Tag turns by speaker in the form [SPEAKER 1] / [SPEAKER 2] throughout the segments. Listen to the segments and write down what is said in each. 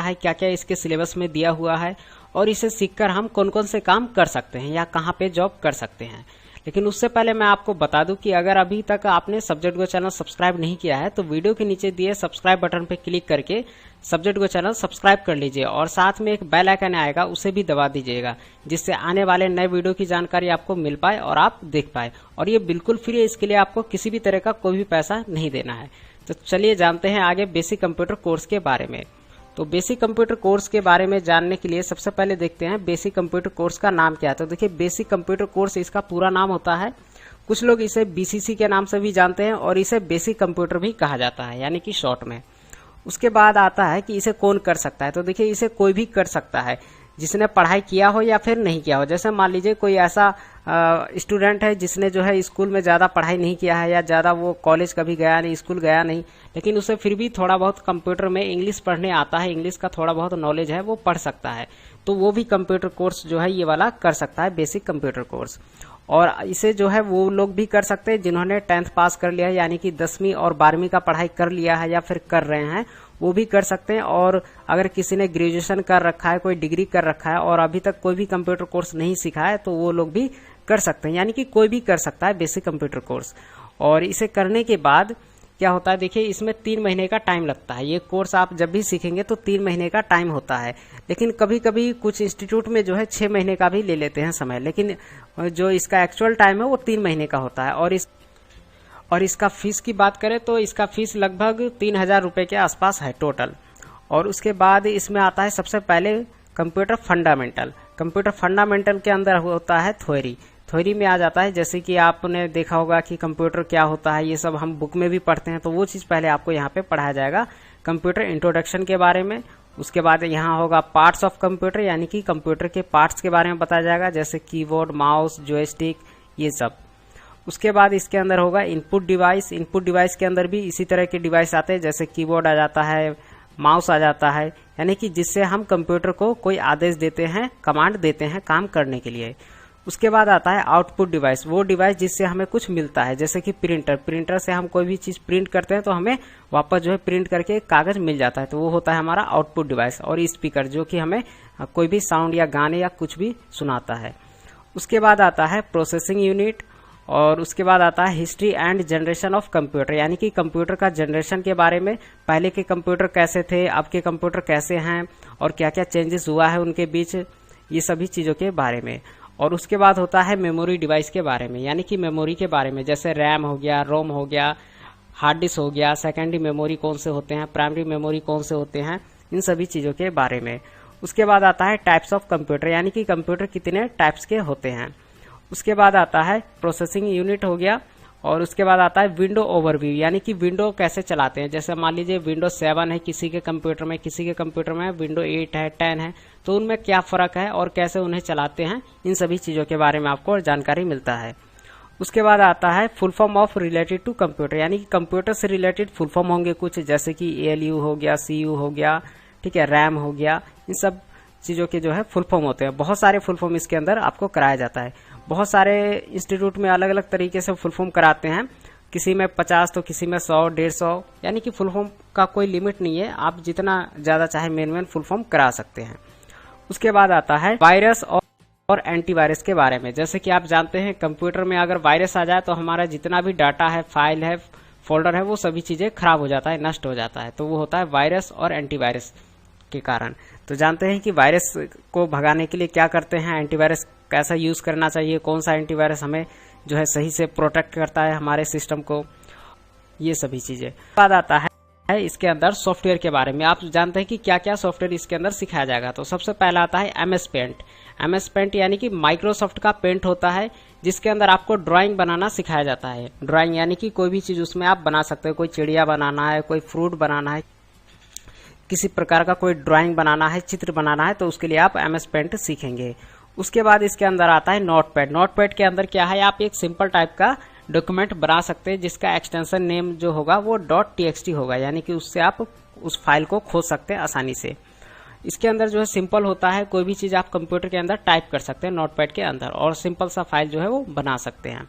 [SPEAKER 1] है, क्या क्या इसके सिलेबस में दिया हुआ है और इसे सीखकर हम कौन कौन से काम कर सकते हैं या कहाँ पे जॉब कर सकते हैं। लेकिन उससे पहले मैं आपको बता दूं कि अगर अभी तक आपने सब्जेक्ट गो चैनल सब्सक्राइब नहीं किया है तो वीडियो के नीचे दिए सब्सक्राइब बटन पर क्लिक करके सब्जेक्ट गो चैनल सब्सक्राइब कर लीजिए और साथ में एक बेल आइकन आएगा उसे भी दबा दीजिएगा, जिससे आने वाले नए वीडियो की जानकारी आपको मिल पाए और आप देख पाए। और ये बिल्कुल फ्री है, इसके लिए आपको किसी भी तरह का कोई भी पैसा नहीं देना है। तो चलिए जानते हैं आगे बेसिक कंप्यूटर कोर्स के बारे में। तो बेसिक कंप्यूटर कोर्स के बारे में जानने के लिए सबसे पहले देखते हैं बेसिक कंप्यूटर कोर्स का नाम क्या है। तो देखिए बेसिक कंप्यूटर कोर्स इसका पूरा नाम होता है, कुछ लोग इसे बीसीसी के नाम से भी जानते हैं और इसे बेसिक कंप्यूटर भी कहा जाता है, यानी कि शॉर्ट में। उसके बाद आता है कि इसे कौन कर सकता है। तो देखिए इसे कोई भी कर सकता है जिसने पढ़ाई किया हो या फिर नहीं किया हो। जैसे मान लीजिए कोई ऐसा स्टूडेंट है जिसने जो है स्कूल में ज्यादा पढ़ाई नहीं किया है या ज्यादा वो कॉलेज कभी गया नहीं, स्कूल गया नहीं, लेकिन उसे फिर भी थोड़ा बहुत कंप्यूटर में इंग्लिश पढ़ने आता है, इंग्लिश का थोड़ा बहुत नॉलेज है, वो पढ़ सकता है। तो वो भी कंप्यूटर कोर्स जो है ये वाला कर सकता है, बेसिक कंप्यूटर कोर्स। और इसे जो है वो लोग भी कर सकते हैं जिन्होंने 10th पास कर लिया है, यानी कि 10वीं और 12वीं का पढ़ाई कर लिया है या फिर कर रहे हैं, वो भी कर सकते हैं। और अगर किसी ने ग्रेजुएशन कर रखा है, कोई डिग्री कर रखा है और अभी तक कोई भी कंप्यूटर कोर्स नहीं सीखा है तो वो लोग भी कर सकते हैं, यानी कि कोई भी कर सकता है बेसिक कंप्यूटर कोर्स। और इसे करने के बाद क्या होता है, देखिए इसमें 3 महीने का टाइम लगता है। ये कोर्स आप जब भी सीखेंगे तो 3 महीने का टाइम होता है, लेकिन कभी कभी कुछ इंस्टीट्यूट में जो है 6 महीने का भी ले लेते हैं समय, लेकिन जो इसका एक्चुअल टाइम है वो 3 महीने का होता है। और इसका फीस की बात करें तो इसका फीस लगभग 3,000 रुपए के आसपास है टोटल। और उसके बाद इसमें आता है सबसे पहले कंप्यूटर फंडामेंटल। कंप्यूटर फंडामेंटल के अंदर होता है थ्योरी। थ्योरी में आ जाता है, जैसे कि आपने देखा होगा कि कंप्यूटर क्या होता है, ये सब हम बुक में भी पढ़ते हैं, तो वो चीज पहले आपको यहाँ पे पढ़ाया जाएगा कंप्यूटर इंट्रोडक्शन के बारे में। उसके बाद यहाँ होगा पार्ट्स ऑफ कंप्यूटर, यानी कि कंप्यूटर के पार्ट्स के बारे में बताया जाएगा, जैसे कीबोर्ड, माउस, जॉयस्टिक, ये सब। उसके बाद इसके अंदर होगा इनपुट डिवाइस। इनपुट डिवाइस के अंदर भी इसी तरह के डिवाइस आते हैं, जैसे कीबोर्ड आ जाता है, माउस आ जाता है, यानी कि जिससे हम कंप्यूटर को कोई आदेश देते हैं, कमांड देते हैं काम करने के लिए। उसके बाद आता है आउटपुट डिवाइस, वो डिवाइस जिससे हमें कुछ मिलता है, जैसे कि प्रिंटर। प्रिंटर से हम कोई भी चीज प्रिंट करते हैं तो हमें वापस जो है प्रिंट करके एक कागज मिल जाता है, तो वो होता है हमारा आउटपुट डिवाइस। और स्पीकर जो कि हमें कोई भी साउंड या गाने या कुछ भी सुनाता है। उसके बाद आता है प्रोसेसिंग यूनिट। और उसके बाद आता है history and generation of computer, यानी कि कंप्यूटर का जनरेशन के बारे में, पहले के कंप्यूटर कैसे थे, अब के कंप्यूटर कैसे हैं और क्या क्या चेंजेस हुआ है उनके बीच, ये सभी चीजों के बारे में। और उसके बाद होता है मेमोरी डिवाइस के बारे में, यानी कि मेमोरी के बारे में, जैसे रैम हो गया, रोम हो गया, हार्ड डिस्क हो गया, सेकेंडरी मेमोरी कौन से होते हैं, प्राइमरी मेमोरी कौन से होते हैं, इन सभी चीजों के बारे में। उसके बाद आता है टाइप्स ऑफ कंप्यूटर, यानी कि कंप्यूटर कितने टाइप्स के होते हैं। उसके बाद आता है प्रोसेसिंग यूनिट हो गया। और उसके बाद आता है विंडो ओवरव्यू, यानी कि विंडो कैसे चलाते हैं। जैसे मान लीजिए विंडो 7 है किसी के कंप्यूटर में, किसी के कंप्यूटर में विंडो 8 है, 10 है, तो उनमें क्या फर्क है और कैसे उन्हें चलाते हैं, इन सभी चीजों के बारे में आपको जानकारी मिलता है। उसके बाद आता है full form of related to computer, यानी कि कंप्यूटर से रिलेटेड फुल फॉर्म होंगे कुछ, जैसे कि ALU हो गया, CU हो गया, ठीक है, रैम हो गया, इन सब चीजों के जो है फुल फॉर्म होते हैं। बहुत सारे फुल फॉर्म इसके अंदर आपको कराया जाता है। बहुत सारे इंस्टीट्यूट में अलग अलग तरीके से फुल फॉर्म कराते हैं, किसी में 50 तो किसी में 100, 150, यानी कि फुल फॉर्म का कोई लिमिट नहीं है, आप जितना ज्यादा चाहे मेन फुल फॉर्म करा सकते हैं। उसके बाद आता है वायरस और एंटीवायरस के बारे में। जैसे कि आप जानते हैं कंप्यूटर में अगर वायरस आ जाए तो हमारा जितना भी डाटा है, फाइल है, फोल्डर है, वो सभी चीजें खराब हो जाता है, नष्ट हो जाता है, तो वो होता है वायरस और एंटीवायरस के कारण। तो जानते हैं कि वायरस को भगाने के लिए क्या करते हैं, एंटीवायरस कैसा यूज करना चाहिए, कौन सा एंटीवायरस हमें जो है सही से प्रोटेक्ट करता है हमारे सिस्टम को, ये सभी चीजें। बाद आता है इसके अंदर सॉफ्टवेयर के बारे में। आप जानते हैं कि क्या क्या सॉफ्टवेयर इसके अंदर सिखाया जाएगा। तो सबसे पहला आता है MS पेंट। MS पेंट यानी कि माइक्रोसॉफ्ट का पेंट होता है, जिसके अंदर आपको ड्राइंग बनाना सिखाया जाता है। ड्राइंग यानी कि कोई भी चीज उसमें आप बना सकते हो, कोई चिड़िया बनाना है, कोई फ्रूट बनाना है, किसी प्रकार का कोई ड्राइंग बनाना है, चित्र बनाना है, तो उसके लिए आप MS पेंट सीखेंगे। उसके बाद इसके अंदर आता है नोटपैड। नोटपैड के अंदर क्या है, आप एक सिंपल टाइप का डॉक्यूमेंट बना सकते हैं जिसका एक्सटेंशन नेम जो होगा वो .txt होगा, यानी कि उससे आप उस फाइल को खोज सकते हैं आसानी से। इसके अंदर जो है सिंपल होता है, कोई भी चीज आप कंप्यूटर के अंदर टाइप कर सकते हैं नोटपैड के अंदर, और सिंपल सा फाइल जो है वो बना सकते हैं।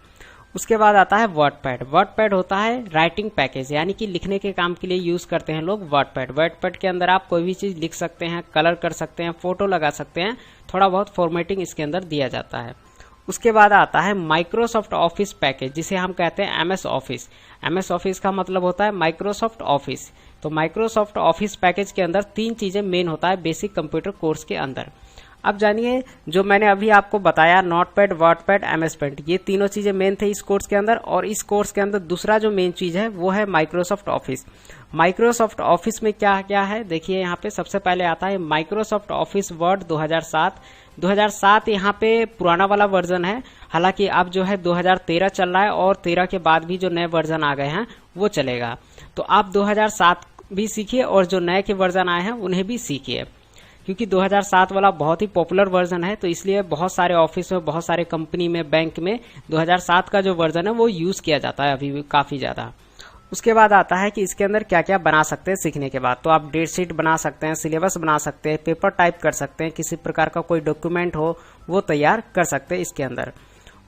[SPEAKER 1] उसके बाद आता है वर्डपैड। वर्डपैड होता है राइटिंग पैकेज, यानी कि लिखने के काम के लिए यूज करते हैं लोग वर्डपैड। वर्डपैड के अंदर आप कोई भी चीज लिख सकते हैं, कलर कर सकते हैं, फोटो लगा सकते हैं, थोड़ा बहुत फॉर्मेटिंग इसके अंदर दिया जाता है। उसके बाद आता है माइक्रोसॉफ्ट ऑफिस पैकेज, जिसे हम कहते हैं एमएस ऑफिस। एमएस ऑफिस का मतलब होता है माइक्रोसॉफ्ट ऑफिस। तो माइक्रोसॉफ्ट ऑफिस पैकेज के अंदर 3 चीजें मेन होता है बेसिक कंप्यूटर कोर्स के अंदर। अब जानिए, जो मैंने अभी आपको बताया नोटपैड, वर्डपैड, एमएस पेंट, ये तीनों चीजें मेन थे इस कोर्स के अंदर। और इस कोर्स के अंदर दूसरा जो मेन चीज है वो है माइक्रोसॉफ्ट ऑफिस। माइक्रोसॉफ्ट ऑफिस में क्या क्या है देखिए, यहाँ पे सबसे पहले आता है माइक्रोसॉफ्ट ऑफिस वर्ड 2007। 2007 यहाँ पे पुराना वाला वर्जन है, हालांकि अब जो है 2013 चल रहा है और 13 के बाद भी जो नए वर्जन आ गए हैं वो चलेगा। तो आप 2007 भी सीखिए और जो नए के वर्जन आए हैं उन्हें भी सीखिए, क्योंकि 2007 वाला बहुत ही पॉपुलर वर्जन है। तो इसलिए बहुत सारे ऑफिस में, बहुत सारे कंपनी में, बैंक में 2007 का जो वर्जन है वो यूज किया जाता है अभी भी काफी ज्यादा। उसके बाद आता है कि इसके अंदर क्या क्या बना सकते हैं सीखने के बाद। तो आप डेट शीट बना सकते हैं, सिलेबस बना सकते हैं, पेपर टाइप कर सकते हैं, किसी प्रकार का कोई डॉक्यूमेंट हो वो तैयार कर सकते हैं इसके अंदर।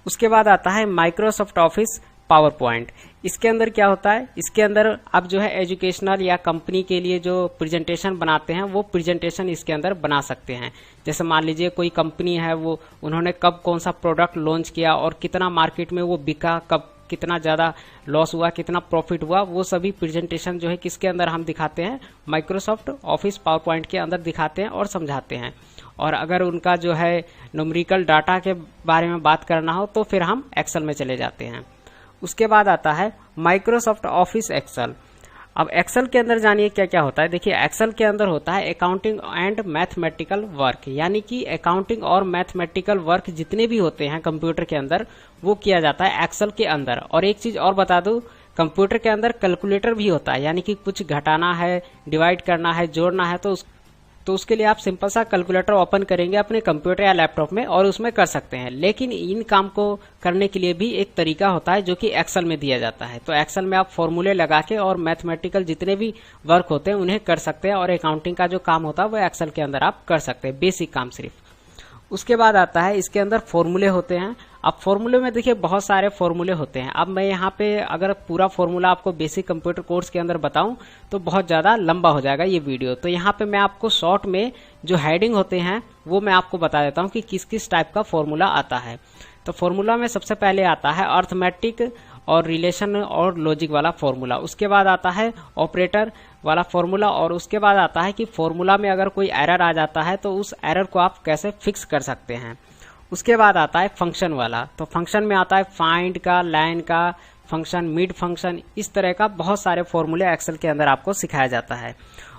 [SPEAKER 1] उसके बाद आता है माइक्रोसॉफ्ट ऑफिस पावर पॉइंट। इसके अंदर क्या होता है, इसके अंदर आप जो है एजुकेशनल या कंपनी के लिए जो प्रेजेंटेशन बनाते हैं वो प्रेजेंटेशन इसके अंदर बना सकते हैं। जैसे मान लीजिए कोई कंपनी है, वो उन्होंने कब कौन सा प्रोडक्ट लॉन्च किया और कितना मार्केट में वो बिका, कब कितना ज्यादा लॉस हुआ, कितना प्रॉफिट हुआ, वो सभी प्रेजेंटेशन जो है किसके अंदर हम दिखाते हैं, माइक्रोसॉफ्ट ऑफिस पावर पॉइंट के अंदर दिखाते हैं और समझाते हैं। और अगर उनका जो है न्यूमेरिकल डाटा के बारे में बात करना हो तो फिर हम एक्सेल में चले जाते हैं। उसके बाद आता है माइक्रोसॉफ्ट ऑफिस एक्सेल। अब एक्सेल के अंदर जानिए क्या क्या होता है। देखिए, एक्सेल के अंदर होता है अकाउंटिंग एंड मैथमेटिकल वर्क, यानी कि अकाउंटिंग और मैथमेटिकल वर्क जितने भी होते हैं कंप्यूटर के अंदर वो किया जाता है एक्सेल के अंदर। और एक चीज और बता दूं, कंप्यूटर के अंदर कैलकुलेटर भी होता है, यानी कि कुछ घटाना है, डिवाइड करना है, जोड़ना है, तो उसके लिए आप सिंपल सा कैलकुलेटर ओपन करेंगे अपने कंप्यूटर या लैपटॉप में और उसमें कर सकते हैं। लेकिन इन काम को करने के लिए भी एक तरीका होता है जो कि एक्सेल में दिया जाता है। तो एक्सेल में आप फॉर्मूले लगा के और मैथमेटिकल जितने भी वर्क होते हैं उन्हें कर सकते हैं, और अकाउंटिंग का जो काम होता है वो एक्सेल के अंदर आप कर सकते हैं, बेसिक काम सिर्फ। उसके बाद आता है इसके अंदर फॉर्मूले होते हैं। अब फॉर्मूले में देखिए बहुत सारे फॉर्मूले होते हैं। अब मैं यहाँ पे अगर पूरा फॉर्मूला आपको बेसिक कंप्यूटर कोर्स के अंदर बताऊं तो बहुत ज्यादा लंबा हो जाएगा ये वीडियो। तो यहाँ पे मैं आपको शॉर्ट में जो हेडिंग होते हैं वो मैं आपको बता देता हूँ कि किस किस टाइप का फॉर्मूला आता है। तो फॉर्मूला में सबसे पहले आता है अर्थमेटिक और रिलेशन और लॉजिक वाला फॉर्मूला। उसके बाद आता है ऑपरेटर वाला फॉर्मूला, और उसके बाद आता है कि फॉर्मूला में अगर कोई एरर आ जाता है तो उस एरर को आप कैसे फिक्स कर सकते हैं। उसके बाद आता है फंक्शन वाला। तो फंक्शन में आता है फाइंड का, लाइन का फंक्शन, मिड फंक्शन, इस तरह का बहुत सारे फॉर्मूले एक्सेल के अंदर आपको सिखाया जाता है।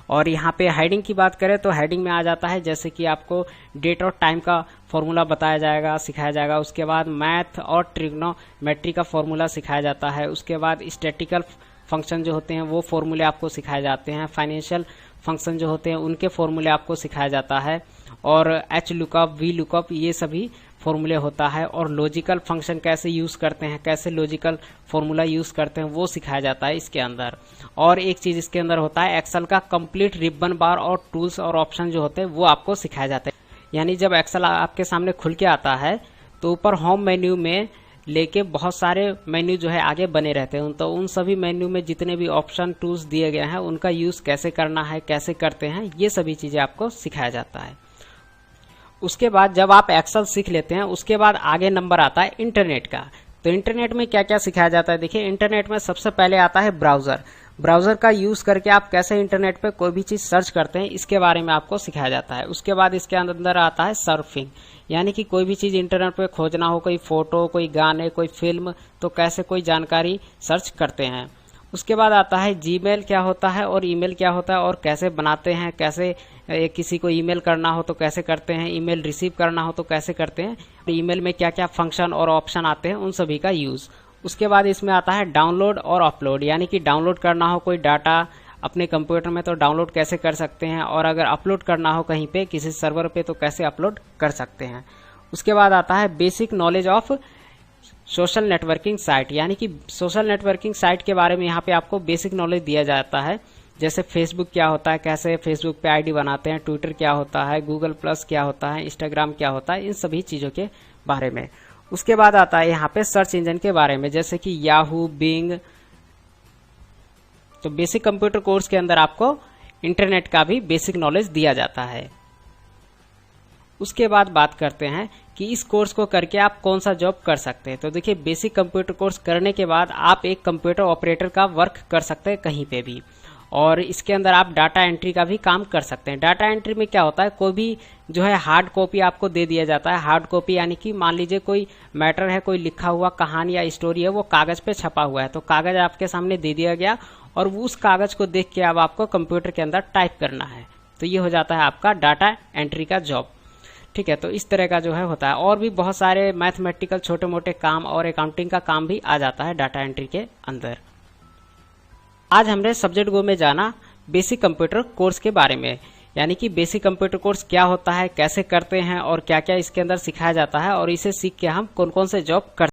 [SPEAKER 1] और यहाँ पे हेडिंग की बात करें तो हेडिंग में आ जाता है जैसे कि आपको डेट और टाइम का फॉर्मूला बताया जाएगा, सिखाया जाएगा। उसके बाद मैथ और ट्रिग्नोमेट्री का फॉर्मूला सिखाया जाता है। उसके बाद स्टैटिकल फंक्शन जो होते हैं वो फॉर्मूले आपको सिखाए जाते हैं। फाइनेंशियल फंक्शन जो होते हैं उनके फॉर्मूले आपको सिखाया जाता है। और एच लुकअप, वी लुकअप, ये सभी फॉर्मूले होता है। और लॉजिकल फंक्शन कैसे यूज करते हैं, कैसे लॉजिकल फॉर्मूला यूज करते हैं वो सिखाया जाता है इसके अंदर। और एक चीज इसके अंदर होता है एक्सेल का कंप्लीट रिबन बार और टूल्स और ऑप्शन जो होते हैं वो आपको सिखाया जाता है। यानी जब एक्सेल आपके सामने खुल के आता है तो ऊपर होम मेन्यू में लेके बहुत सारे मेन्यू जो है आगे बने रहते हैं। तो उन सभी मेन्यू में जितने भी ऑप्शन टूल्स दिए गए हैं उनका यूज कैसे करना है, कैसे करते हैं, ये सभी चीजें आपको सिखाया जाता है। उसके बाद जब आप एक्सेल सीख लेते हैं उसके बाद आगे नंबर आता है इंटरनेट का। तो इंटरनेट में क्या क्या सिखाया जाता है देखिए, इंटरनेट में सबसे पहले आता है ब्राउजर। ब्राउजर का यूज करके आप कैसे इंटरनेट पे कोई भी चीज सर्च करते हैं इसके बारे में आपको सिखाया जाता है। उसके बाद इसके अंदर आता है सर्फिंग, यानी कि कोई भी चीज इंटरनेट पे खोजना हो, कोई फोटो, कोई गाने, कोई फिल्म, तो कैसे कोई जानकारी सर्च करते हैं। उसके बाद आता है जीमेल क्या होता है और ईमेल क्या होता है और कैसे बनाते हैं, कैसे किसी को ईमेल करना हो तो कैसे करते हैं, ईमेल रिसीव करना हो तो कैसे करते हैं, ईमेल में क्या क्या फंक्शन और ऑप्शन आते हैं उन सभी का यूज। उसके बाद इसमें आता है डाउनलोड और अपलोड, यानी कि डाउनलोड करना हो कोई डाटा अपने कंप्यूटर में तो डाउनलोड कैसे कर सकते हैं, और अगर अपलोड करना हो कहीं पे किसी सर्वर पे तो कैसे अपलोड कर सकते हैं। उसके बाद आता है basic knowledge of social networking site, यानी कि सोशल नेटवर्किंग साइट के बारे में यहाँ पे आपको बेसिक नॉलेज दिया जाता है। जैसे फेसबुक क्या होता है, कैसे फेसबुक पे आईडी बनाते हैं, ट्विटर क्या होता है, गूगल प्लस क्या होता है, इंस्टाग्राम क्या होता है, इन सभी चीजों के बारे में। उसके बाद आता है यहाँ पे सर्च इंजन के बारे में, जैसे कि याहू, बिंग। तो बेसिक कंप्यूटर कोर्स के अंदर आपको इंटरनेट का भी बेसिक नॉलेज दिया जाता है। उसके बाद बात करते हैं कि इस कोर्स को करके आप कौन सा जॉब कर सकते हैं। तो देखिए, बेसिक कंप्यूटर कोर्स करने के बाद आप एक कंप्यूटर ऑपरेटर का वर्क कर सकते हैं कहीं पे भी, और इसके अंदर आप डाटा एंट्री का भी काम कर सकते हैं। डाटा एंट्री में क्या होता है, कोई भी जो है हार्ड कॉपी आपको दे दिया जाता है। हार्ड कॉपी यानी कि मान लीजिए कोई मैटर है, कोई लिखा हुआ कहानी या स्टोरी है, वो कागज पे छपा हुआ है, तो कागज आपके सामने दे दिया गया और उस कागज को देख के अब आपको कंप्यूटर के अंदर टाइप करना है। तो ये हो जाता है आपका डाटा एंट्री का जॉब। ठीक है, तो इस तरह का जो है होता है। और भी बहुत सारे मैथमेटिकल छोटे मोटे काम और अकाउंटिंग का काम भी आ जाता है डाटा एंट्री के अंदर। आज हमने सब्जेक्ट गो में जाना बेसिक कंप्यूटर कोर्स के बारे में, यानी कि बेसिक कंप्यूटर कोर्स क्या होता है, कैसे करते हैं और क्या क्या इसके अंदर सिखाया जाता है, और इसे सीख के हम कौन कौन से जॉब कर